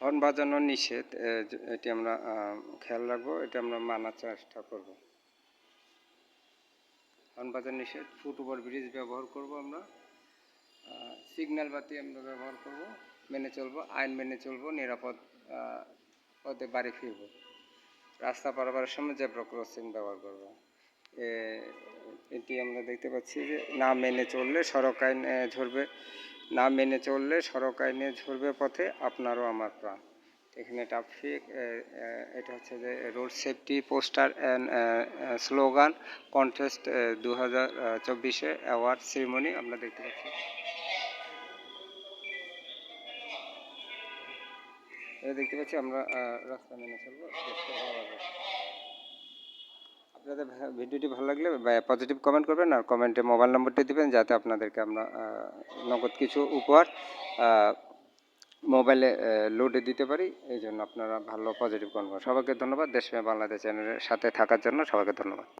Horn বাজানো নিষেধ, এটি আমরা খেয়াল রাখবো, এটা আমরা মানার চেষ্টা করব। হর্ন বাজানো নিষেধ, ফুট ওভার ব্রিজ ব্যবহার করব আমরা, সিগন্যাল বাতি আমরা ব্যবহার করব, মেনে চলব, আইন মেনে চলব, নিরাপদ পথে বাড়ি ফিরব, রাস্তা পারাপারের সময় জেব্রা ক্রসিং ব্যবহার করব। এটি আমরা দেখতে পাচ্ছি যে না মেনে চললে সড়ক আইন ঝরবে, না মেনে চললে সড়ক আইনে ঝরবে পথে আপনারও আমার প্রাণ। এখানে ট্রাফিক, এটা হচ্ছে যে road safety poster and slogan contest 2024 award ceremony আমরা দেখতে পাচ্ছি। দেখতে পাচ্ছি আমরা রাস্তা মেনে চলবো, দেখতে ভালো লাগবে। আপনাদের ভিডিওটি ভালো লাগলে পজিটিভ কমেন্ট করবেন, আর কমেন্টে মোবাইল নম্বরটি দেবেন যাতে আপনাদেরকে আমরা নগদ কিছু উপহার মোবাইলে লোডে দিতে পারি। এই জন্য আপনারা ভালো পজিটিভ কমেন্ট করবেন। সবাইকে ধন্যবাদ। দেশপ্রেম বাংলাদেশ চ্যানেলের সাথে থাকার জন্য সবাইকে ধন্যবাদ।